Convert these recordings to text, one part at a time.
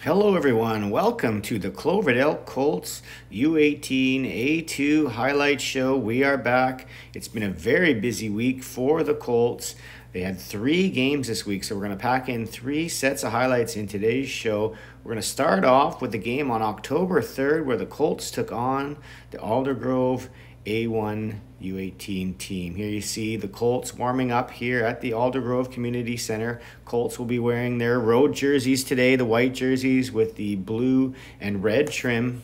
Hello everyone, welcome to the Cloverdale Colts U18A2 highlight show. We are back. It's been a very busy week for the Colts. They had 3 games this week, so we're going to pack in 3 sets of highlights in today's show. We're going to start off with the game on October 3rd where the Colts took on the Aldergrove A1 U18 team. Here you see the Colts warming up here at the Aldergrove Community Center. Colts will be wearing their road jerseys today, the white jerseys with the blue and red trim.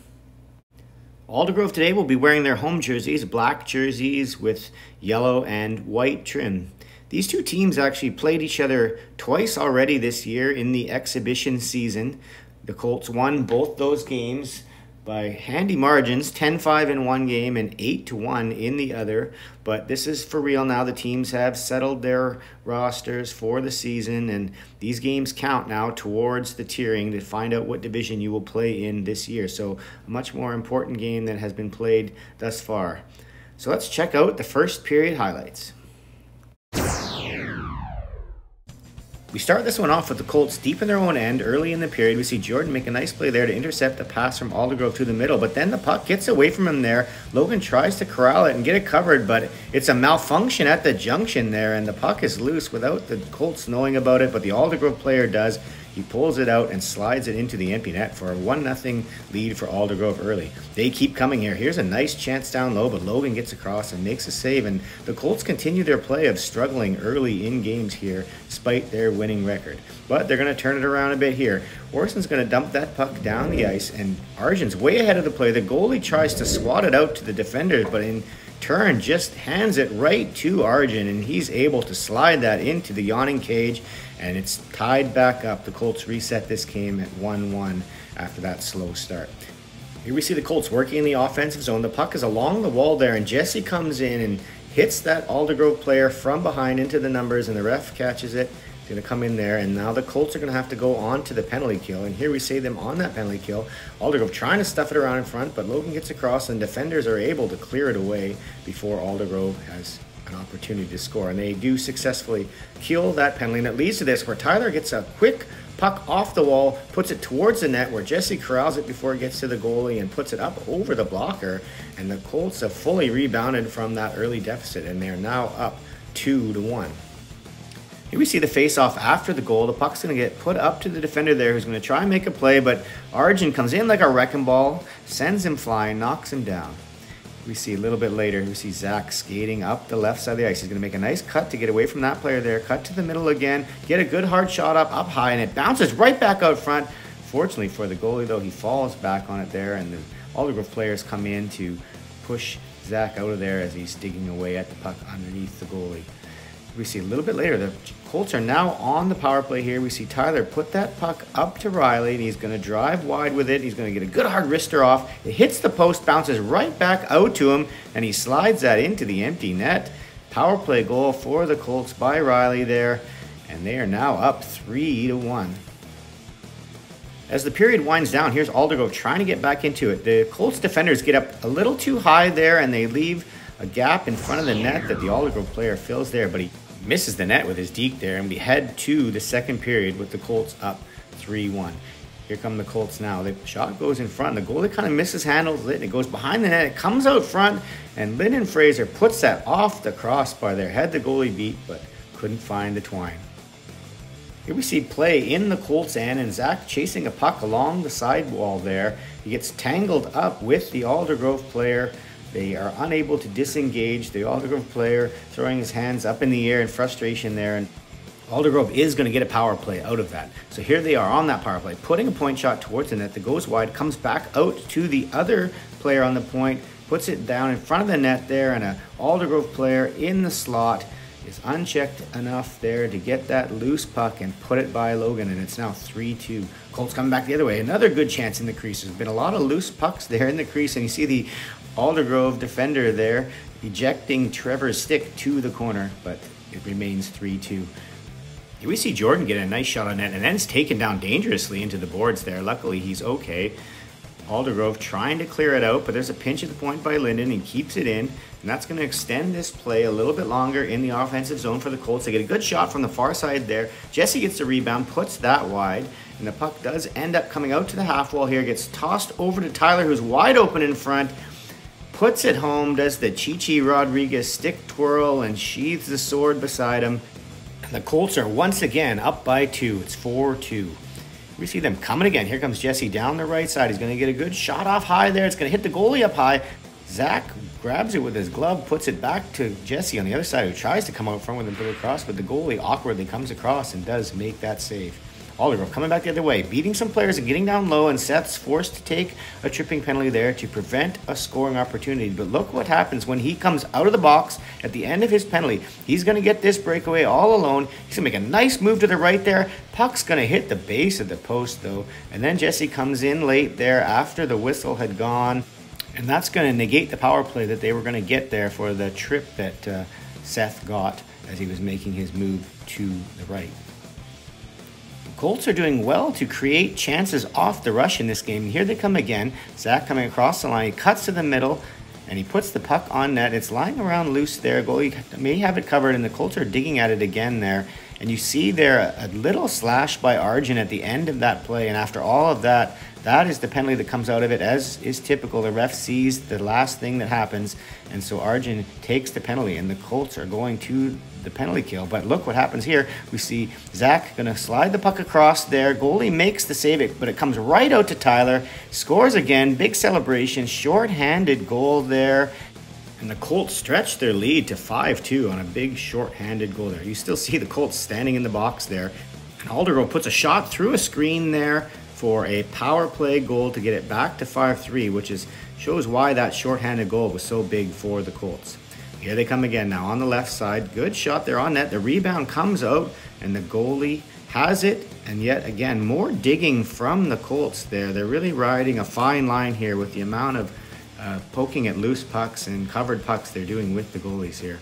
Aldergrove today will be wearing their home jerseys, black jerseys with yellow and white trim. These two teams actually played each other twice already this year in the exhibition season. The Colts won both those games by handy margins, 10-5 in one game and 8-1 in the other. But this is for real now. The teams have settled their rosters for the season, and these games count now towards the tiering to find out what division you will play in this year. So a much more important game that has been played thus far. So let's check out the first period highlights. We start this one off with the Colts deep in their own end early in the period. We see Jordan make a nice play there to intercept the pass from Aldergrove to the middle, but then the puck gets away from him there. Logan tries to corral it and get it covered, but it's a malfunction at the junction there, and the puck is loose without the Colts knowing about it, but the Aldergrove player does. He pulls it out and slides it into the empty net for a 1-0 lead for Aldergrove early. They keep coming here. Here's a nice chance down low, but Logan gets across and makes a save, and the Colts continue their play of struggling early in games here despite their winning record. But they're going to turn it around a bit here. Orson's going to dump that puck down the ice, and Arjun's way ahead of the play. The goalie tries to swat it out to the defenders, but in turn just hands it right to Arjun, and he's able to slide that into the yawning cage, and it's tied back up. The Colts reset this game at 1-1 after that slow start. Here we see the Colts working in the offensive zone. The puck is along the wall there, and Jesse comes in and hits that Aldergrove player from behind into the numbers, and the ref catches it. He's going to come in there, and now the Colts are going to have to go on to the penalty kill, and here we see them on that penalty kill. Aldergrove trying to stuff it around in front, but Logan gets across, and defenders are able to clear it away before Aldergrove has an opportunity to score, and they do successfully kill that penalty, and it leads to this where Tyler gets a quick puck off the wall, puts it towards the net where Jesse corrals it before it gets to the goalie and puts it up over the blocker, and the Colts have fully rebounded from that early deficit, and they're now up 2-1. Here we see the face-off after the goal. The puck's going to get put up to the defender there who's going to try and make a play, but Arjun comes in like a wrecking ball, sends him flying, knocks him down. We see a little bit later, we see Zach skating up the left side of the ice. He's going to make a nice cut to get away from that player there. Cut to the middle again, get a good hard shot up high, and it bounces right back out front. Fortunately for the goalie, though, he falls back on it there, and the Aldergrove players come in to push Zach out of there as he's digging away at the puck underneath the goalie. We see a little bit later, the Colts are now on the power play here. We see Tyler put that puck up to Riley, and he's going to drive wide with it. He's going to get a good hard wrister off. It hits the post, bounces right back out to him, and he slides that into the empty net. Power play goal for the Colts by Riley there, and they are now up 3-1. As the period winds down, here's Aldergrove trying to get back into it. The Colts defenders get up a little too high there, and they leave a gap in front of the net that the Aldergrove player fills there, but he misses the net with his deke there, and we head to the second period with the Colts up 3-1. Here come the Colts now. The shot goes in front. The goalie kind of mishandles it, and it goes behind the net. It comes out front, and Lyndon Fraser puts that off the crossbar there. Had the goalie beat, but couldn't find the twine. Here we see play in the Colts end, and Zach chasing a puck along the sidewall there. He gets tangled up with the Aldergrove player. They are unable to disengage. The Aldergrove player throwing his hands up in the air in frustration there, and Aldergrove is going to get a power play out of that. So here they are on that power play, putting a point shot towards the net that goes wide, comes back out to the other player on the point, puts it down in front of the net there, and an Aldergrove player in the slot is unchecked enough there to get that loose puck and put it by Logan, and it's now 3-2. Colts coming back the other way. Another good chance in the crease. There's been a lot of loose pucks there in the crease, and you see the Aldergrove defender there ejecting Trevor's stick to the corner, but it remains 3-2. Here we see Jordan get a nice shot on net, and then it's taken down dangerously into the boards there. Luckily, he's okay. Aldergrove trying to clear it out, but there's a pinch at the point by Linden. He keeps it in, and that's going to extend this play a little bit longer in the offensive zone for the Colts. They get a good shot from the far side there. Jesse gets the rebound, puts that wide, and the puck does end up coming out to the half wall here. Gets tossed over to Tyler, who's wide open in front. Puts it home, does the Chichi Rodriguez stick twirl, and sheathes the sword beside him. And the Colts are once again up by 2. It's 4-2. We see them coming again. Here comes Jesse down the right side. He's going to get a good shot off high there. It's going to hit the goalie up high. Zach grabs it with his glove, puts it back to Jesse on the other side, who tries to come out front with him, put it across, but the goalie awkwardly comes across and does make that save. Aldergrove coming back the other way, beating some players and getting down low, and Seth's forced to take a tripping penalty there to prevent a scoring opportunity. But look what happens when he comes out of the box at the end of his penalty. He's going to get this breakaway all alone. He's going to make a nice move to the right there. Puck's going to hit the base of the post, though. And then Jesse comes in late there after the whistle had gone. And that's going to negate the power play that they were going to get there for the trip that Seth got as he was making his move to the right. Colts are doing well to create chances off the rush in this game. Here they come again. Zach coming across the line. He cuts to the middle, and he puts the puck on net. It's lying around loose there. Goalie may have it covered, and the Colts are digging at it again there. And you see there a little slash by Arjun at the end of that play. And after all of that, that is the penalty that comes out of it. As is typical, the ref sees the last thing that happens. And so Arjun takes the penalty, and the Colts are going to the penalty kill. But look what happens here. We see Zach going to slide the puck across there. Goalie makes the save, but it comes right out to Tyler. Scores again. Big celebration. Short-handed goal there. And the Colts stretch their lead to 5-2 on a big short-handed goal there. You still see the Colts standing in the box there. And Aldergrove puts a shot through a screen there for a power play goal to get it back to 5-3, which shows why that short-handed goal was so big for the Colts. Here they come again now on the left side. Good shot there on net. The rebound comes out, and the goalie has it. And yet again, more digging from the Colts there. They're really riding a fine line here with the amount of poking at loose pucks and covered pucks they're doing with the goalies here.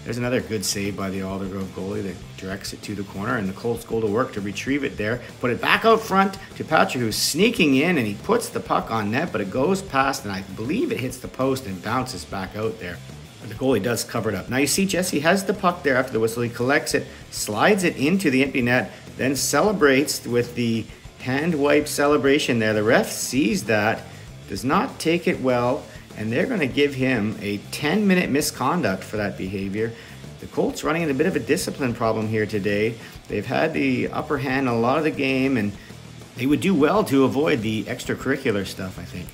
There's another good save by the Aldergrove goalie that directs it to the corner, and the Colts go to work to retrieve it there. Put it back out front to Patrick, who's sneaking in, and he puts the puck on net, but it goes past, and I believe it hits the post and bounces back out there. But the goalie does cover it up. Now you see Jesse has the puck there after the whistle. He collects it, slides it into the empty net, then celebrates with the hand wipe celebration there. The ref sees that, does not take it well, and they're going to give him a 10-minute misconduct for that behavior. The Colts running into a bit of a discipline problem here today. They've had the upper hand a lot of the game, and they would do well to avoid the extracurricular stuff, I think.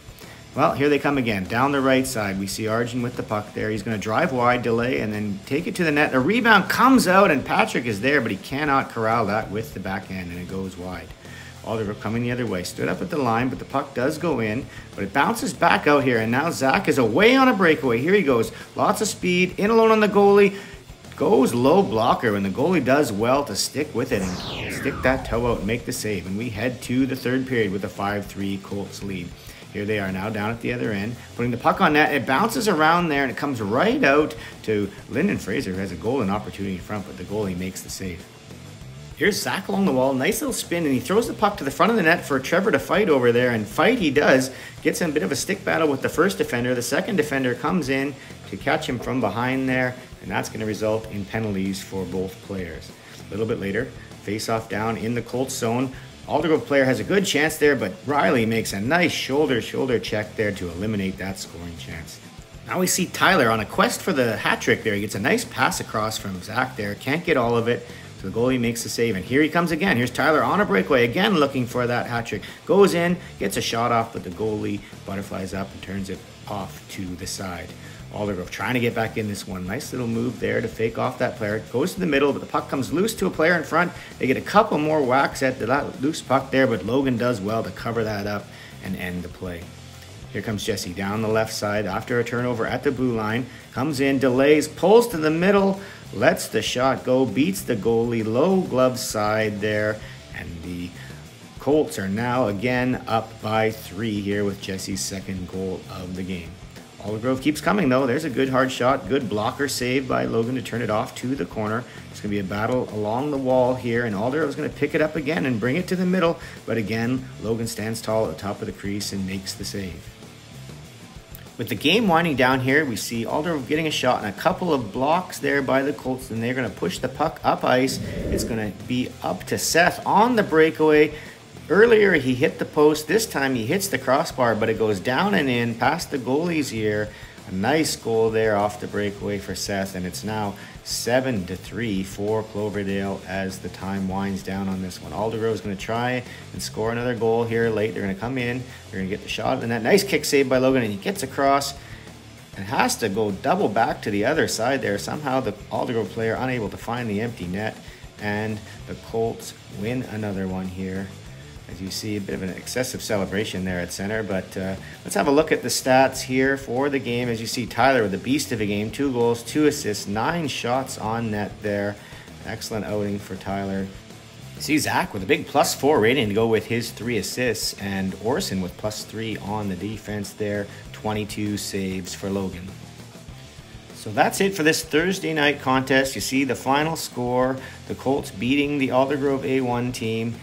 Well, here they come again. Down the right side, we see Arjun with the puck there. He's going to drive wide, delay, and then take it to the net. A rebound comes out, and Patrick is there, but he cannot corral that with the backhand, and it goes wide. Aldergrove coming the other way. Stood up at the line, but the puck does go in. But it bounces back out here, and now Zach is away on a breakaway. Here he goes. Lots of speed. In alone on the goalie. Goes low blocker, and the goalie does well to stick with it and stick that toe out and make the save. And we head to the third period with a 5-3 Colts lead. Here they are now down at the other end, putting the puck on net. It bounces around there, and it comes right out to Lyndon Fraser, who has a golden opportunity in front, but the goalie makes the save. Here's Zach along the wall, nice little spin, and he throws the puck to the front of the net for Trevor to fight over there, and fight he does. Gets in a bit of a stick battle with the first defender. The second defender comes in to catch him from behind there, and that's going to result in penalties for both players. A little bit later, face-off down in the Colts zone. Aldergrove player has a good chance there, but Riley makes a nice shoulder check there to eliminate that scoring chance. Now we see Tyler on a quest for the hat trick there. He gets a nice pass across from Zach there. Can't get all of it. So the goalie makes the save, and here he comes again. Here's Tyler on a breakaway, again looking for that hat trick. Goes in, gets a shot off, but the goalie butterflies up and turns it off to the side. Aldergrove trying to get back in this one. Nice little move there to fake off that player. Goes to the middle, but the puck comes loose to a player in front. They get a couple more whacks at that loose puck there, but Logan does well to cover that up and end the play. Here comes Jesse down the left side after a turnover at the blue line. Comes in, delays, pulls to the middle, lets the shot go, beats the goalie, low glove side there, and the Colts are now again up by 3 here with Jesse's second goal of the game. Aldergrove keeps coming though. There's a good hard shot. Good blocker save by Logan to turn it off to the corner. It's going to be a battle along the wall here, and Aldergrove's going to pick it up again and bring it to the middle. But again, Logan stands tall at the top of the crease and makes the save. With the game winding down here, we see Aldergrove getting a shot and a couple of blocks there by the Colts, and they're going to push the puck up ice. It's going to be up to Seth on the breakaway. Earlier he hit the post. This time he hits the crossbar, but it goes down and in past the goalie's ear. A nice goal there off the breakaway for Seth, and it's now 7-3 for Cloverdale as the time winds down on this one. Aldergrove is going to try and score another goal here late. They're going to come in. They're going to get the shot, and that nice kick save by Logan, and he gets across and has to go double back to the other side there. Somehow the Aldergrove player unable to find the empty net, and the Colts win another one here. As you see, a bit of an excessive celebration there at center, but let's have a look at the stats here for the game. As you see, Tyler with a beast of a game, 2 goals, 2 assists, 9 shots on net there. Excellent outing for Tyler. You see Zach with a big +4 rating to go with his 3 assists, and Orson with +3 on the defense there, 22 saves for Logan. So that's it for this Thursday night contest. You see the final score, the Colts beating the Aldergrove A1 team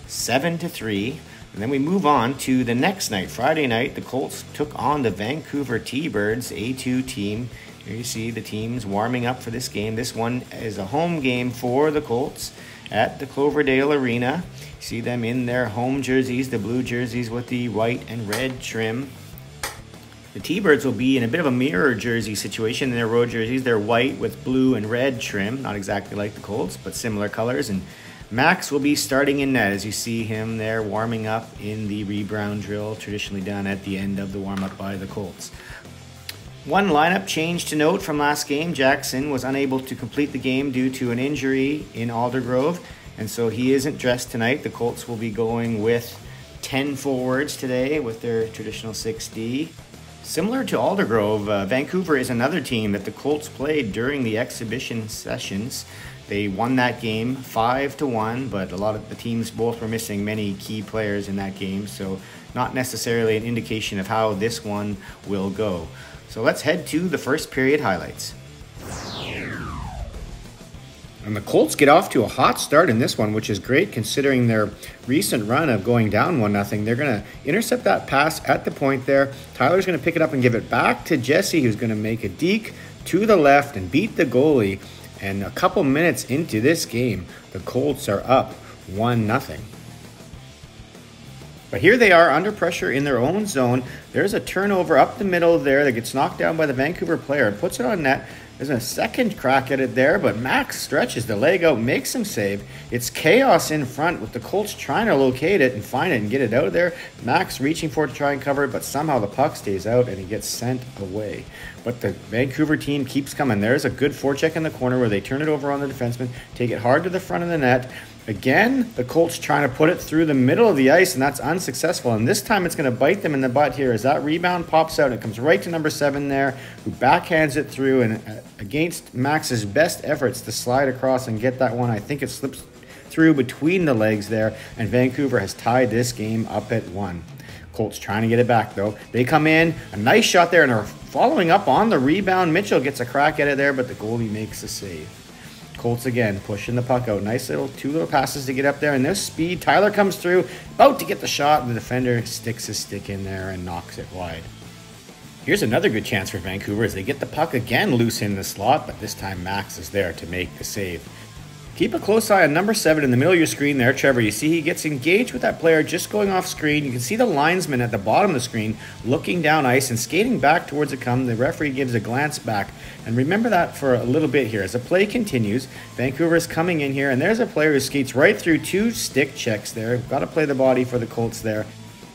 7-3, and then we move on to the next night. Friday night, the Colts took on the Vancouver T-Birds A2 team. Here you see the teams warming up for this game. This one is a home game for the Colts at the Cloverdale Arena. You see them in their home jerseys, the blue jerseys with the white and red trim. The T-Birds will be in a bit of a mirror jersey situation in their road jerseys. They're white with blue and red trim, not exactly like the Colts, but similar colors. And Max will be starting in net, as you see him there warming up in the rebound drill, traditionally done at the end of the warm-up by the Colts. One lineup change to note from last game. Jackson was unable to complete the game due to an injury in Aldergrove, and so he isn't dressed tonight. The Colts will be going with 10 forwards today with their traditional 6D. Similar to Aldergrove, Vancouver is another team that the Colts played during the exhibition sessions. They won that game 5-1, but a lot of the teams both were missing many key players in that game, so not necessarily an indication of how this one will go. So let's head to the first period highlights. And the Colts get off to a hot start in this one, which is great considering their recent run of going down 1-0. They're going to intercept that pass at the point there. Tyler's going to pick it up and give it back to Jesse, who's going to make a deke to the left and beat the goalie. And a couple minutes into this game, the Colts are up 1-0. But here they are under pressure in their own zone. There's a turnover up the middle there that gets knocked down by the Vancouver player. Puts it on net. There's a second crack at it there, but Max stretches the leg out, makes him save. It's chaos in front with the Colts trying to locate it and find it and get it out of there. Max reaching for it to try and cover it, but somehow the puck stays out and it gets sent away. But the Vancouver team keeps coming. There's a good forecheck in the corner where they turn it over on the defenseman, take it hard to the front of the net. Again, the Colts trying to put it through the middle of the ice, and that's unsuccessful. And this time it's going to bite them in the butt here as that rebound pops out. And it comes right to number 7 there, who backhands it through. And against Max's best efforts to slide across and get that one, I think it slips through between the legs there. And Vancouver has tied this game up at 1. Colts trying to get it back, though. They come in, a nice shot there, and are following up on the rebound. Mitchell gets a crack at it there, but the goalie makes a save. Colts again pushing the puck out. Nice two little passes to get up there. And this speed, Tyler comes through, about to get the shot, and the defender sticks his stick in there and knocks it wide. Here's another good chance for Vancouver as they get the puck again loose in the slot, but this time Max is there to make the save. Keep a close eye on number 7 in the middle of your screen there, Trevor. You see he gets engaged with that player just going off screen. You can see the linesman at the bottom of the screen looking down ice and skating back towards the come. The referee gives a glance back. And remember that for a little bit here. As the play continues, Vancouver is coming in here, and there's a player who skates right through 2 stick checks there. Got to play the body for the Colts there.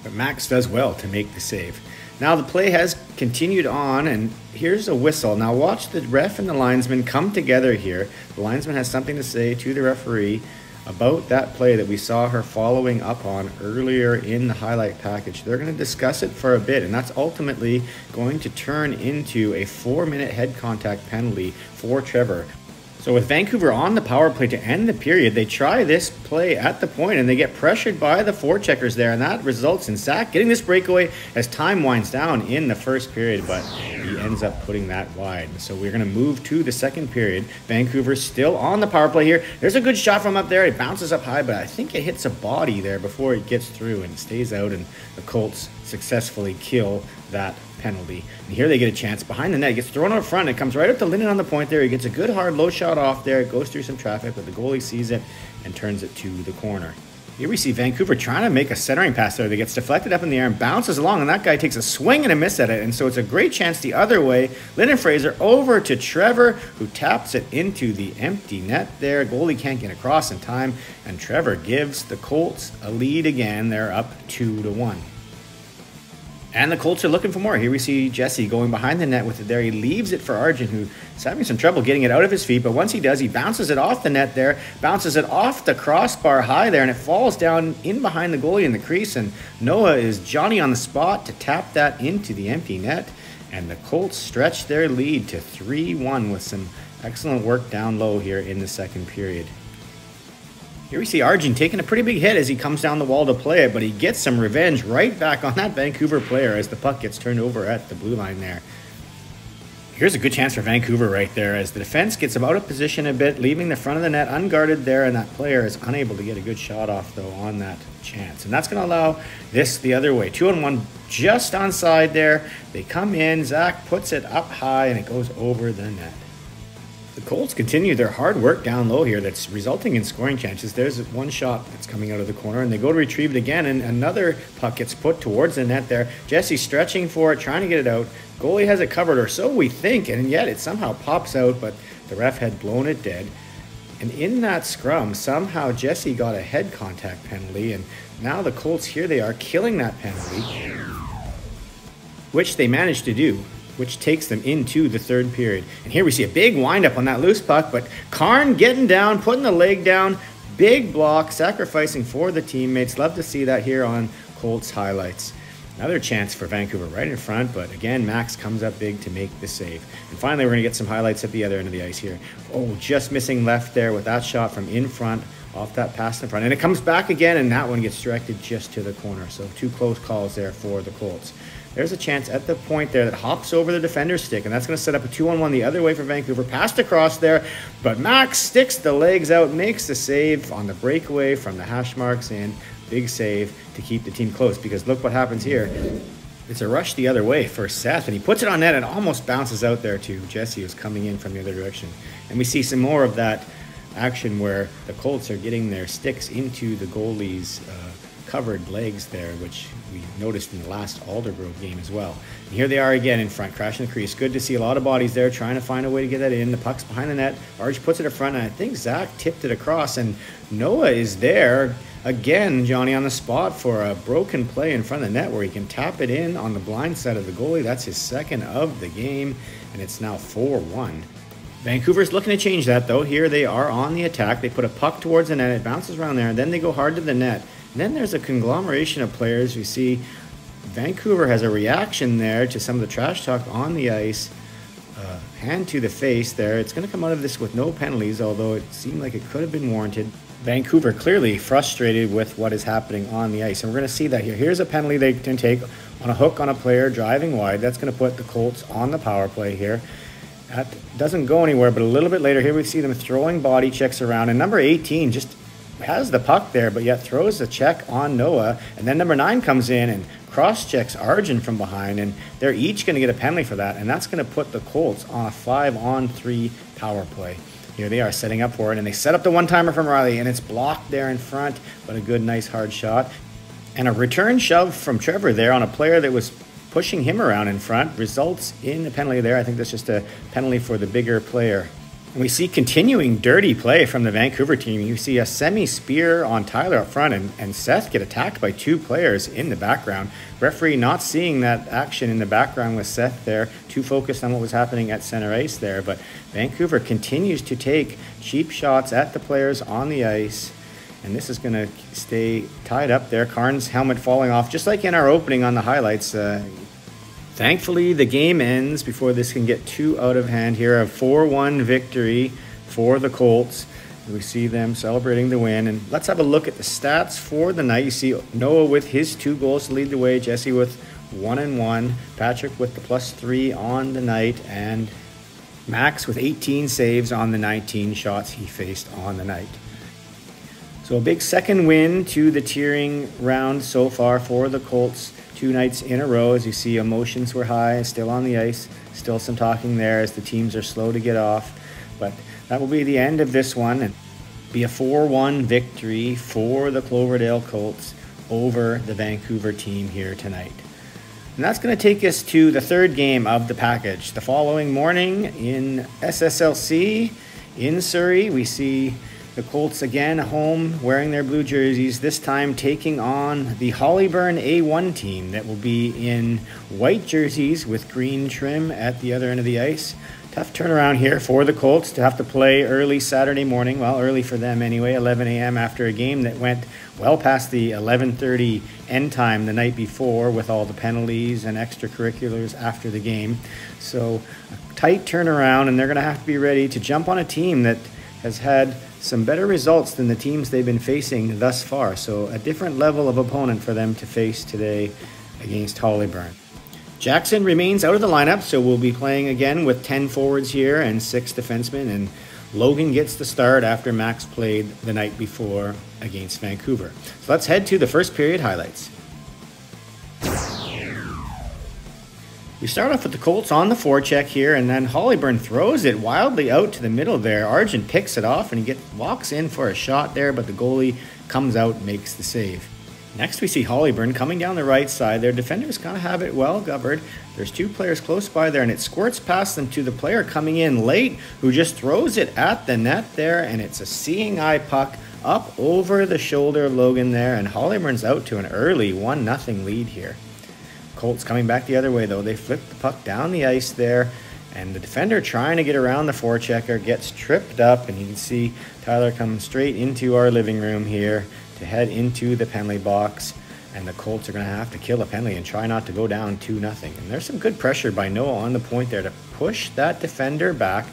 But Max does well to make the save. Now the play has continued on, and here's a whistle. Now watch the ref and the linesman come together here. The linesman has something to say to the referee about that play that we saw her following up on earlier in the highlight package. They're going to discuss it for a bit, and that's ultimately going to turn into a 4-minute head contact penalty for Trevor. So with Vancouver on the power play to end the period, they try this play at the point and they get pressured by the forecheckers there, and that results in Zach getting this breakaway as time winds down in the first period, but he ends up putting that wide. So we're going to move to the second period. Vancouver still on the power play here. There's a good shot from up there. It bounces up high, but I think it hits a body there before it gets through and stays out, and the Colts successfully kill that penalty. And here they get a chance behind the net. It gets thrown out front. It comes right up to Linden on the point there. He gets a good hard low shot off there. It goes through some traffic, but the goalie sees it and turns it to the corner. Here we see Vancouver trying to make a centering pass there that gets deflected up in the air and bounces along, and that guy takes a swing and a miss at it, and so it's a great chance the other way. Lyndon Fraser over to Trevor, who taps it into the empty net there. Goalie can't get across in time, and Trevor gives the Colts a lead again. They're up 2-1. And the Colts are looking for more. Here we see Jesse going behind the net with it there. He leaves it for Arjun, who's having some trouble getting it out of his feet. But once he does, he bounces it off the net there, bounces it off the crossbar high there, and it falls down in behind the goalie in the crease. And Noah is Johnny on the spot to tap that into the empty net. And the Colts stretch their lead to 3-1 with some excellent work down low here in the second period. Here we see Arjun taking a pretty big hit as he comes down the wall to play it, but he gets some revenge right back on that Vancouver player as the puck gets turned over at the blue line there. Here's a good chance for Vancouver right there as the defense gets him out of position a bit, leaving the front of the net unguarded there, and that player is unable to get a good shot off, though, on that chance. And that's going to allow this the other way. 2-on-1 just onside there. They come in, Zach puts it up high, and it goes over the net. The Colts continue their hard work down low here that's resulting in scoring chances. There's one shot that's coming out of the corner, and they go to retrieve it again, and another puck gets put towards the net there. Jesse stretching for it, trying to get it out. Goalie has it covered, or so we think, and yet it somehow pops out, but the ref had blown it dead. And in that scrum, somehow Jesse got a head contact penalty, and now the Colts, here they are, killing that penalty, which they managed to do, which takes them into the third period. And here we see a big windup on that loose puck, but Karn getting down, putting the leg down, big block, sacrificing for the teammates. Love to see that here on Colts highlights. Another chance for Vancouver right in front, but again, Max comes up big to make the save. And finally, we're gonna get some highlights at the other end of the ice here. Oh, just missing left there with that shot from in front, off that pass in front. And it comes back again, and that one gets directed just to the corner. So two close calls there for the Colts. There's a chance at the point there that hops over the defender's stick, and that's going to set up a 2-on-1 the other way for Vancouver. Passed across there, but Max sticks the legs out, makes the save on the breakaway from the hash marks in. Big save to keep the team close, because look what happens here. It's a rush the other way for Seth, and he puts it on net and almost bounces out there to Jesse, who's coming in from the other direction. And we see some more of that action where the Colts are getting their sticks into the goalie's covered legs there, which we noticed in the last Aldergrove game as well. And here they are again in front, crashing the crease. Good to see a lot of bodies there trying to find a way to get that in. The puck's behind the net. Arch puts it in front, and I think Zach tipped it across, and Noah is there again, Johnny, on the spot for a broken play in front of the net where he can tap it in on the blind side of the goalie. That's his second of the game, and it's now 4-1. Vancouver's looking to change that, though. Here they are on the attack. They put a puck towards the net. It bounces around there, and then they go hard to the net. And then there's a conglomeration of players. We see Vancouver has a reaction there to some of the trash talk on the ice. Hand to the face there. It's going to come out of this with no penalties, although it seemed like it could have been warranted. Vancouver clearly frustrated with what is happening on the ice. And we're going to see that here. Here's a penalty they can take on a hook on a player driving wide. That's going to put the Colts on the power play here. That doesn't go anywhere, but a little bit later, here we see them throwing body checks around. And number 18 just has the puck there, but yet throws a check on Noah. And then number 9 comes in and cross-checks Arjun from behind, and they're each going to get a penalty for that. And that's going to put the Colts on a 5-on-3 power play. Here they are setting up for it, and they set up the one-timer from Riley, and it's blocked there in front, but a good, nice, hard shot. And a return shove from Trevor there on a player that was pushing him around in front results in a penalty there. I think that's just a penalty for the bigger player. And we see continuing dirty play from the Vancouver team. You see a semi-spear on Tyler up front, and Seth get attacked by 2 players in the background. Referee not seeing that action in the background with Seth there, too focused on what was happening at center ice there. But Vancouver continues to take cheap shots at the players on the ice. And this is going to stay tied up there. Karn's helmet falling off, just like in our opening on the highlights. Thankfully, the game ends before this can get too out of hand here. A 4-1 victory for the Colts. We see them celebrating the win. And let's have a look at the stats for the night. You see Noah with his 2 goals to lead the way, Jesse with 1 and 1, Patrick with the +3 on the night, and Max with 18 saves on the 19 shots he faced on the night. So a big second win to the tiering round so far for the Colts, 2 nights in a row. As you see, emotions were high, still on the ice, still some talking there as the teams are slow to get off. But that will be the end of this one, and be a 4-1 victory for the Cloverdale Colts over the Vancouver team here tonight. And that's going to take us to the 3rd game of the package. The following morning in SSLC in Surrey, we see the Colts again home wearing their blue jerseys, this time taking on the Hollyburn A1 team that will be in white jerseys with green trim at the other end of the ice. Tough turnaround here for the Colts to have to play early Saturday morning. Well, early for them anyway, 11 a.m. after a game that went well past the 11:30 end time the night before with all the penalties and extracurriculars after the game. So a tight turnaround, and they're going to have to be ready to jump on a team that has had some better results than the teams they've been facing thus far. So a different level of opponent for them to face today against Hollyburn. Jackson remains out of the lineup, so we'll be playing again with 10 forwards here and 6 defensemen, and Logan gets the start after Max played the night before against Vancouver. So let's head to the first period highlights. We start off with the Colts on the forecheck here, and then Hollyburn throws it wildly out to the middle there. Argent picks it off, and he walks in for a shot there, but the goalie comes out and makes the save. Next, we see Hollyburn coming down the right side. Their defenders kind of have it well covered. There's 2 players close by there, and it squirts past them to the player coming in late, who just throws it at the net there, and it's a seeing eye puck up over the shoulder of Logan there, and Hollyburn's out to an early 1-0 lead here. Colts coming back the other way, though. They flip the puck down the ice there, and the defender trying to get around the forechecker gets tripped up, and you can see Tyler come straight into our living room here to head into the penalty box, and the Colts are going to have to kill a penalty and try not to go down 2-0. And there's some good pressure by Noah on the point there to push that defender back.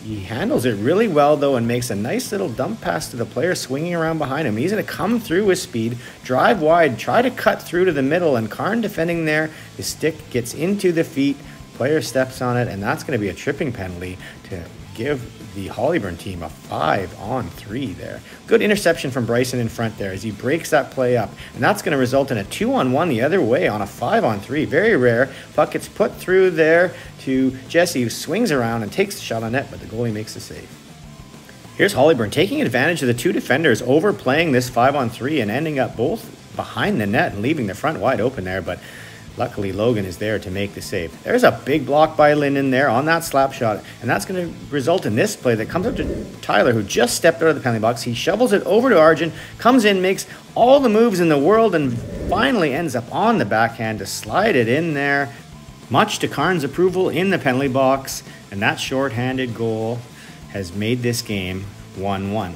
He handles it really well, though, and makes a nice little dump pass to the player swinging around behind him. He's going to come through with speed, drive wide, try to cut through to the middle, and Karn defending there. His stick gets into the feet, player steps on it, and that's going to be a tripping penalty to give the Hollyburn team a 5-on-3 there. Good interception from Bryson in front there as he breaks that play up, and that's going to result in a 2-on-1 the other way on a 5-on-3. Very rare. Puck gets put through there to Jesse, who swings around and takes the shot on net, but the goalie makes the save. Here's Hollyburn taking advantage of the 2 defenders overplaying this 5-on-3 and ending up both behind the net and leaving the front wide open there, but luckily, Logan is there to make the save. There's a big block by Linden there on that slap shot, and that's going to result in this play that comes up to Tyler, who just stepped out of the penalty box. He shovels it over to Argent, comes in, makes all the moves in the world, and finally ends up on the backhand to slide it in there, much to Karn's approval in the penalty box, and that shorthanded goal has made this game 1-1.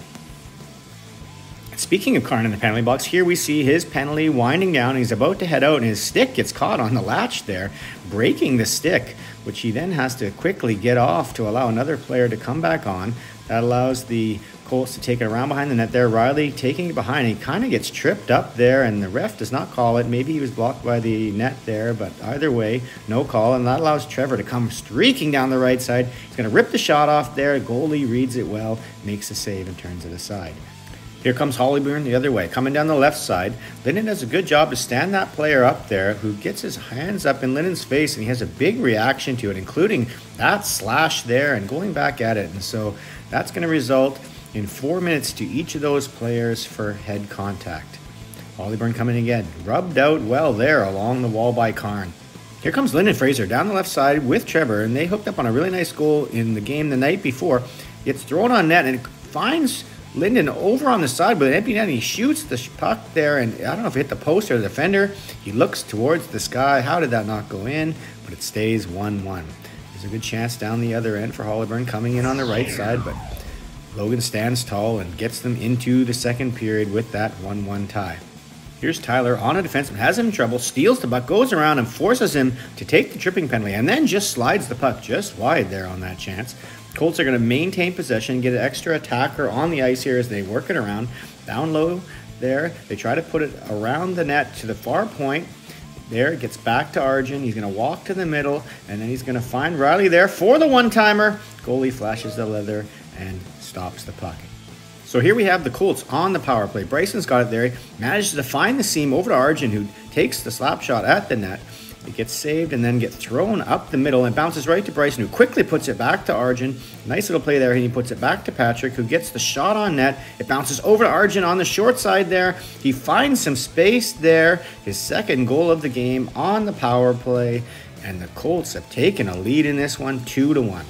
Speaking of Karn in the penalty box, here we see his penalty winding down. He's about to head out, and his stick gets caught on the latch there, breaking the stick, which he then has to quickly get off to allow another player to come back on. That allows the Colts to take it around behind the net there. Riley taking it behind. He kind of gets tripped up there, and the ref does not call it. Maybe he was blocked by the net there, but either way, no call, and that allows Trevor to come streaking down the right side. He's going to rip the shot off there. Goalie reads it well, makes a save, and turns it aside. Here comes Hollyburn the other way, coming down the left side. Linden does a good job to stand that player up there, who gets his hands up in Linden's face, and he has a big reaction to it, including that slash there and going back at it. And so that's going to result in 4 minutes to each of those players for head contact. Hollyburn coming again, rubbed out well there along the wall by Karn. Here comes Lyndon Fraser down the left side with Trevor, and they hooked up on a really nice goal in the game the night before. It's thrown on net, and it finds Linden over on the side with an empty net, and he shoots the puck there, and I don't know if it hit the post or the defender. He looks towards the sky. How did that not go in? But it stays 1-1. There's a good chance down the other end for Hollyburn coming in on the right side, but Logan stands tall and gets them into the second period with that 1-1 tie. Here's Tyler on a defenseman, has him in trouble, steals the puck, goes around and forces him to take the tripping penalty, and then just slides the puck just wide there on that chance. Colts are going to maintain possession, get an extra attacker on the ice here as they work it around. Down low there, they try to put it around the net to the far point. There, it gets back to Arjun. He's going to walk to the middle, and then he's going to find Riley there for the one-timer. Goalie flashes the leather and stops the puck. So here we have the Colts on the power play. Bryson's got it there. He manages to find the seam over to Arjun, who takes the slap shot at the net. It gets saved and then gets thrown up the middle and bounces right to Bryson, who quickly puts it back to Arjun. Nice little play there, and he puts it back to Patrick, who gets the shot on net. It bounces over to Arjun on the short side there. He finds some space there. His second goal of the game on the power play, and the Colts have taken a lead in this one, 2-1.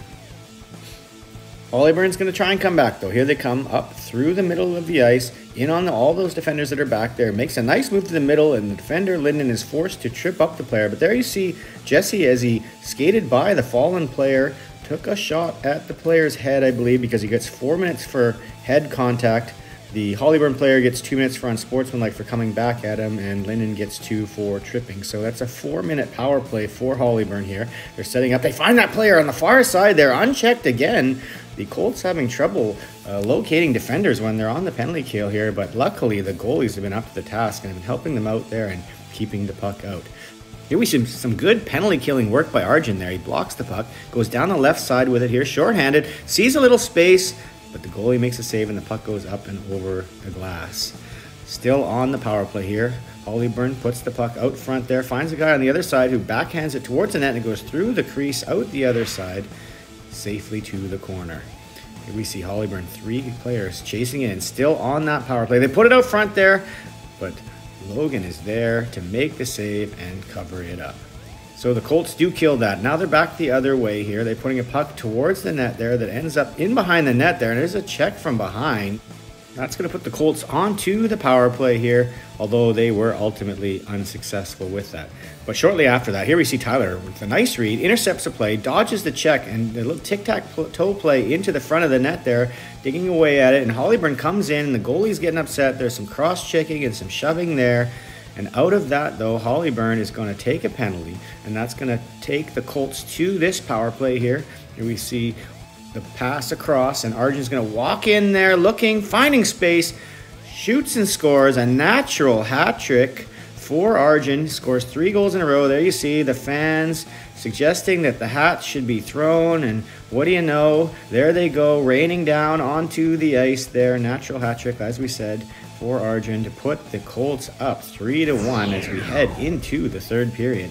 Hollyburn's going to try and come back, though. Here they come up through the middle of the ice, in on all those defenders that are back there. Makes a nice move to the middle, and the defender, Linden, is forced to trip up the player. But there you see Jesse, as he skated by the fallen player, took a shot at the player's head, I believe, because he gets 4 minutes for head contact. The Hollyburn player gets 2 minutes for unsportsmanlike for coming back at him, and Linden gets 2 for tripping. So that's a 4-minute power play for Hollyburn here. They're setting up. They find that player on the far side there, unchecked again. The Colts having trouble locating defenders when they're on the penalty kill here, but luckily the goalies have been up to the task and have been helping them out there and keeping the puck out. Here we see some good penalty killing work by Arjun there. He blocks the puck, goes down the left side with it here, shorthanded, sees a little space, but the goalie makes a save and the puck goes up and over the glass. Still on the power play here. Hollyburn puts the puck out front there, finds a guy on the other side who backhands it towards the net and it goes through the crease out the other side, safely to the corner. Here we see Hollyburn, 3 players chasing in, still on that power play. They put it out front there, but Logan is there to make the save and cover it up. So the Colts do kill that. Now they're back the other way here. They're putting a puck towards the net there that ends up in behind the net there, and there's a check from behind. That's going to put the Colts onto the power play here, although they were ultimately unsuccessful with that. But shortly after that, here we see Tyler with a nice read, intercepts a play, dodges the check, and the little tic-tac-toe play into the front of the net there, digging away at it, and Hollyburn comes in, and the goalie's getting upset. There's some cross-checking and some shoving there. And out of that, though, Hollyburn is going to take a penalty, and that's going to take the Colts to this power play here. Here we see the pass across, and Arjun's going to walk in there looking, finding space, shoots and scores a natural hat trick for Arjun. Scores 3 goals in a row. There you see the fans suggesting that the hat should be thrown, and what do you know? There they go, raining down onto the ice there. Natural hat trick, as we said, for Arjun to put the Colts up 3-1 as we head into the third period.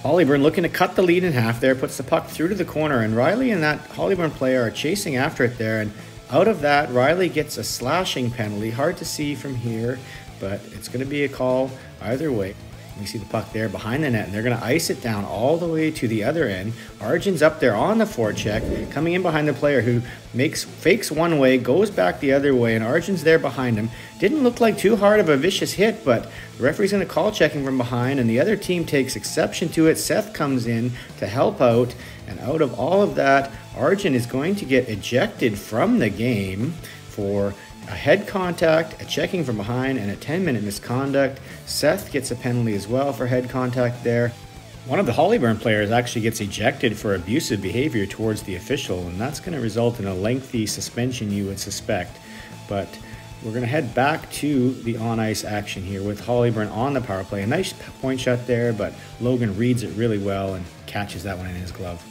Hollyburn looking to cut the lead in half there, puts the puck through to the corner, and Riley and that Hollyburn player are chasing after it there, and out of that, Riley gets a slashing penalty. Hard to see from here, but it's going to be a call either way. We see the puck there behind the net, and they're going to ice it down all the way to the other end. Arjun's up there on the forecheck, coming in behind the player who fakes one way, goes back the other way, and Arjun's there behind him. Didn't look like too hard of a vicious hit, but the referee's going to call checking from behind, and the other team takes exception to it. Seth comes in to help out, and out of all of that, Arjun is going to get ejected from the game for a head contact, a checking from behind, and a 10-minute misconduct. Seth gets a penalty as well for head contact there. One of the Hollyburn players actually gets ejected for abusive behavior towards the official, and that's going to result in a lengthy suspension, you would suspect. But we're going to head back to the on-ice action here with Hollyburn on the power play. A nice point shot there, but Logan reads it really well and catches that one in his glove.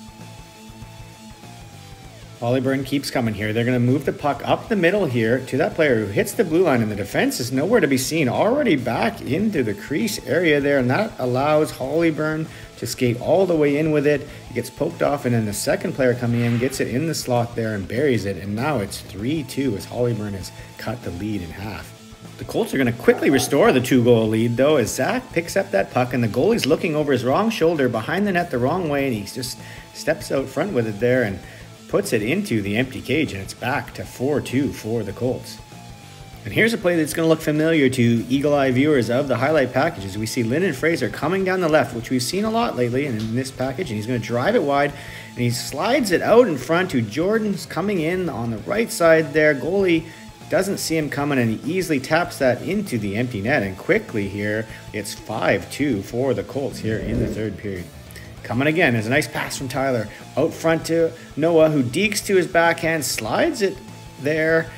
Hollyburn keeps coming here. They're going to move the puck up the middle here to that player who hits the blue line, and the defense is nowhere to be seen. Already back into the crease area there, and that allows Hollyburn to skate all the way in with it. It gets poked off, and then the second player coming in gets it in the slot there and buries it, and now it's 3-2 as Hollyburn has cut the lead in half. The Colts are going to quickly restore the 2-goal lead, though, as Zach picks up that puck, and the goalie's looking over his wrong shoulder behind the net the wrong way, and he just steps out front with it there and puts it into the empty cage, and it's back to 4-2 for the Colts. And here's a play that's going to look familiar to eagle-eye viewers of the highlight packages. We see Lyndon Fraser coming down the left, which we've seen a lot lately in this package, and he's going to drive it wide, and he slides it out in front to Jordan's coming in on the right side there. Goalie doesn't see him coming, and he easily taps that into the empty net, and quickly here, it's 5-2 for the Colts here in the third period. Coming again is a nice pass from Tyler. Out front to Noah, who dekes to his backhand, slides it there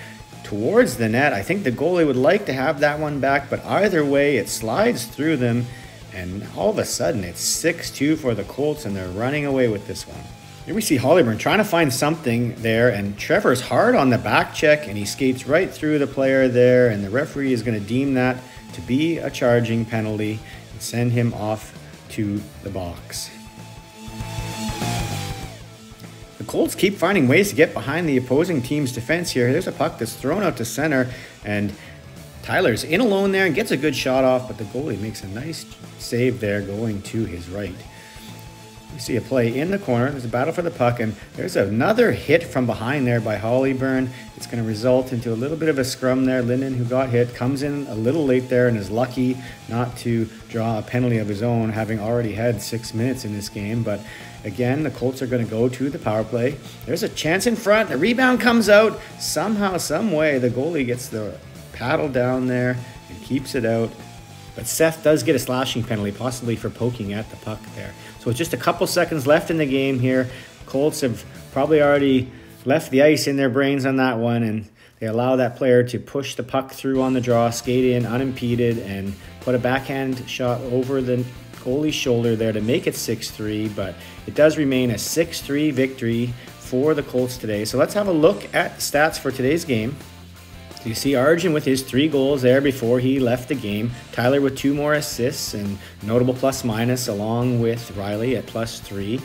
towards the net. I think the goalie would like to have that one back, but either way, it slides through them, and all of a sudden, it's 6-2 for the Colts, and they're running away with this one. Here we see Hollyburn trying to find something there, and Trevor's hard on the back check, and he skates right through the player there, and the referee is going to deem that to be a charging penalty and send him off to the box. The Colts keep finding ways to get behind the opposing team's defense here. There's a puck that's thrown out to center, and Tyler's in alone there and gets a good shot off, but the goalie makes a nice save there going to his right. You see a play in the corner. There's a battle for the puck, and there's another hit from behind there by Hollyburn. It's going to result into a little bit of a scrum there. Linden, who got hit, comes in a little late there and is lucky not to draw a penalty of his own, having already had 6 minutes in this game. But again, the Colts are going to go to the power play. There's a chance in front. The rebound comes out. Somehow, some way, the goalie gets the paddle down there and keeps it out. But Seth does get a slashing penalty, possibly for poking at the puck there. So with just a couple seconds left in the game here, Colts have probably already left the ice in their brains on that one, and they allow that player to push the puck through on the draw, skate in unimpeded, and put a backhand shot over the goalie's shoulder there to make it 6-3, but it does remain a 6-3 victory for the Colts today. So let's have a look at the stats for today's game. So you see Arjun with his 3 goals there before he left the game. Tyler with 2 more assists and notable plus-minus, along with Riley at +3.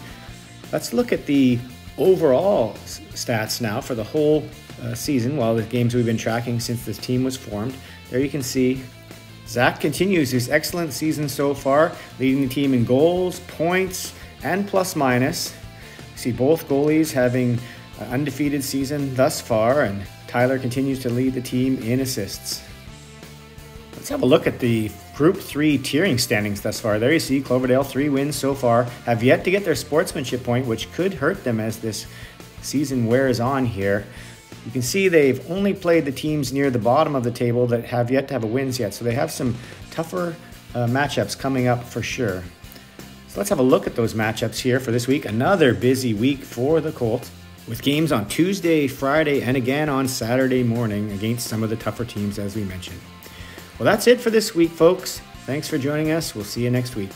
Let's look at the overall stats now for the whole season, well, the games we've been tracking since this team was formed. There you can see Zach continues his excellent season so far, leading the team in goals, points, and plus-minus. You see both goalies having an undefeated season thus far, and Tyler continues to lead the team in assists. Let's have a look at the Group 3 tiering standings thus far. There you see Cloverdale, 3 wins so far, have yet to get their sportsmanship point, which could hurt them as this season wears on here. You can see they've only played the teams near the bottom of the table that have yet to have a wins yet, so they have some tougher matchups coming up for sure. So let's have a look at those matchups here for this week. Another busy week for the Colts, with games on Tuesday, Friday, and again on Saturday morning against some of the tougher teams as we mentioned. Well, that's it for this week, folks. Thanks for joining us. We'll see you next week.